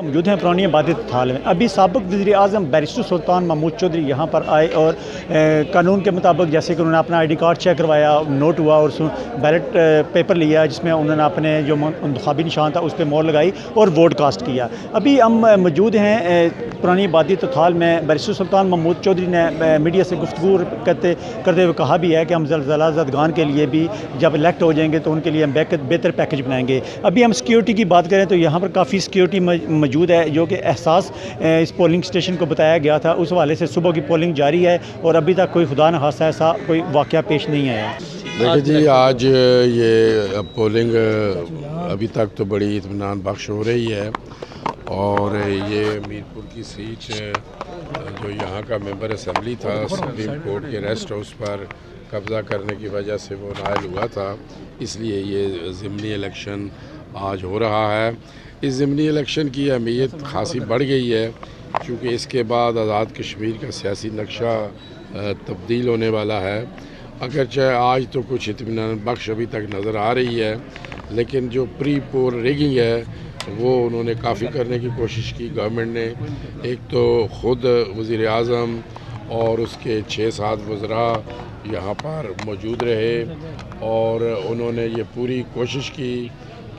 موجود ہیں پرانی آبادی تھال میں۔ ابھی سابق وزیر اعظم بیرسٹر سلطان محمود چودھری یہاں پر آئے اور قانون کے مطابق جیسے کہ انہوں نے اپنا آئی ڈی کارڈ چیک کروایا، نوٹ ہوا اور بیلٹ پیپر لیا جس میں انہوں نے اپنے جو انتخابی نشان تھا اس پہ مہر لگائی اور ووٹ کاسٹ کیا۔ ابھی ہم موجود ہیں پرانی آبادی تھال میں۔ بیرسٹر سلطان محمود چودھری نے میڈیا سے گفتگو کرتے ہوئے کہا بھی ہے کہ ہم زلزلہ زدگان کے لیے بھی جب الیکٹ ہو جائیں گے تو ان کے لیے ہم بہتر پیکج بنائیں گے۔ ابھی ہم سیکیورٹی کی بات کریں تو یہاں پر کافی سیکیورٹی موجود ہے، جو کہ احساس اس پولنگ اسٹیشن کو بتایا گیا تھا، اس حوالے سے صبح کی پولنگ جاری ہے اور ابھی تک کوئی خدا نخواستہ ایسا کوئی واقعہ پیش نہیں آیا۔ دیکھیں جی، آج یہ پولنگ ابھی تک تو بڑی اطمینان بخش ہو رہی ہے، اور یہ میرپور کی سیٹ جو یہاں کا ممبر اسمبلی تھا، سپریم کورٹ کے ریسٹ ہاؤس پر قبضہ کرنے کی وجہ سے وہ نائل ہوا تھا، اس لیے یہ ضمنی الیکشن آج ہو رہا ہے۔ اس ضمنی الیکشن کی اہمیت خاصی بڑھ گئی ہے، کیونکہ اس کے بعد آزاد کشمیر کا سیاسی نقشہ تبدیل ہونے والا ہے۔ اگرچہ آج تو کچھ اطمینان بخش ابھی تک نظر آ رہی ہے، لیکن جو پری پول ریگنگ ہے وہ انہوں نے کافی کرنے کی کوشش کی گورنمنٹ نے۔ ایک تو خود وزیر اعظم اور اس کے 6-7 وزراء یہاں پر موجود رہے، اور انہوں نے یہ پوری کوشش کی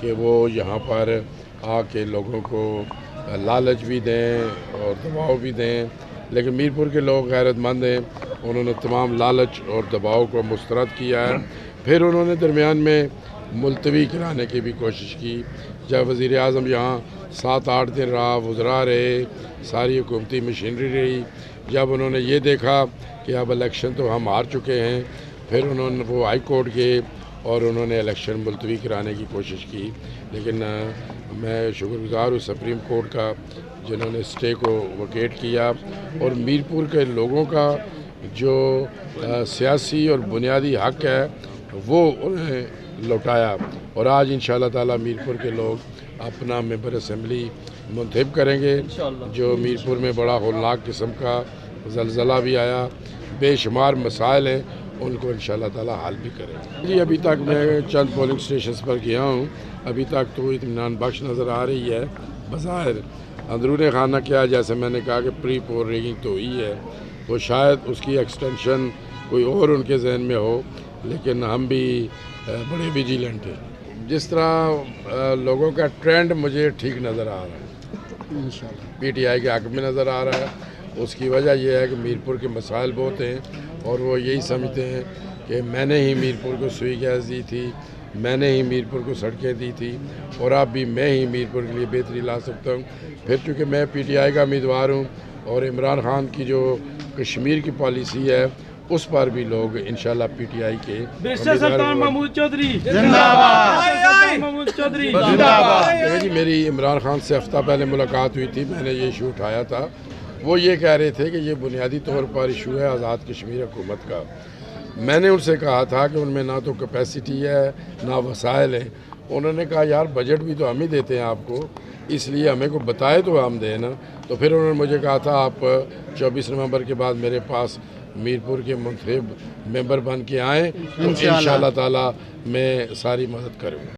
کہ وہ یہاں پر آ کے لوگوں کو لالچ بھی دیں اور دباؤ بھی دیں، لیکن میرپور کے لوگ غیرت مند ہیں، انہوں نے تمام لالچ اور دباؤ کو مسترد کیا ہے۔ پھر انہوں نے درمیان میں ملتوی کرانے کی بھی کوشش کی۔ جب وزیر اعظم یہاں 7-8 دن رہا، وزراء رہے، ساری حکومتی مشینری رہی، جب انہوں نے یہ دیکھا کہ اب الیکشن تو ہم ہار چکے ہیں، پھر انہوں نے وہ ہائی کورٹ گئے اور انہوں نے الیکشن ملتوی کرانے کی کوشش کی، لیکن میں شکر گزار ہوں سپریم کورٹ کا، جنہوں نے اسٹے کو ویکیٹ کیا، اور میرپور کے لوگوں کا جو سیاسی اور بنیادی حق ہے وہ انہیں لوٹایا، اور آج انشاءاللہ تعالی میرپور کے لوگ اپنا ممبر اسمبلی منتخب کریں گے، جو میرپور میں بڑا ہولناک قسم کا زلزلہ بھی آیا، بے شمار مسائل ہیں، ان کو انشاءاللہ تعالی حل بھی کریں گے۔ جی، ابھی تک میں چند پولنگ اسٹیشنز پر گیا ہوں، ابھی تک تو اطمینان بخش نظر آ رہی ہے۔ بظاہر اندرون خانہ کیا، جیسے میں نے کہا کہ پری پول ریگنگ تو ہوئی ہے، تو شاید اس کی ایکسٹینشن کوئی اور ان کے ذہن میں ہو، لیکن ہم بھی بڑے ویجیلنٹ ہیں۔ جس طرح لوگوں کا ٹرینڈ مجھے ٹھیک نظر آ رہا ہے، پی ٹی آئی کے حق میں نظر آ رہا ہے۔ اس کی وجہ یہ ہے کہ میرپور کے مسائل بہت ہیں، اور وہ یہی سمجھتے ہیں کہ میں نے ہی میرپور کو سوئی گیس دی تھی، میں نے ہی میرپور کو سڑکیں دی تھی، اور اب بھی میں ہی میرپور کے لیے بہتری لا سکتا ہوں۔ پھر چونکہ میں پی ٹی آئی کا امیدوار ہوں، اور عمران خان کی جو کشمیر کی پالیسی ہے اس پر بھی لوگ انشاءاللہ پی ٹی آئی کے بیرسٹر سلطان محمود چودھری زندہ باد۔ جی، میری عمران خان سے ہفتہ پہلے ملاقات ہوئی تھی، میں نے یہ ایشو اٹھایا تھا۔ وہ یہ کہہ رہے تھے کہ یہ بنیادی طور پر ایشو ہے آزاد کشمیر حکومت کا۔ میں نے ان سے کہا تھا کہ ان میں نہ تو کیپیسٹی ہے نہ وسائل ہیں۔ انہوں نے کہا یار بجٹ بھی تو ہم ہی دیتے ہیں آپ کو، اس لیے ہمیں کو بتائے تو ہم دیں نا۔ تو پھر انہوں نے مجھے کہا تھا آپ 24 نومبر کے بعد میرے پاس میرپور کے منتخب ممبر بن کے آئیں، تو انشاءاللہ تعالی میں ساری مدد کروں گا۔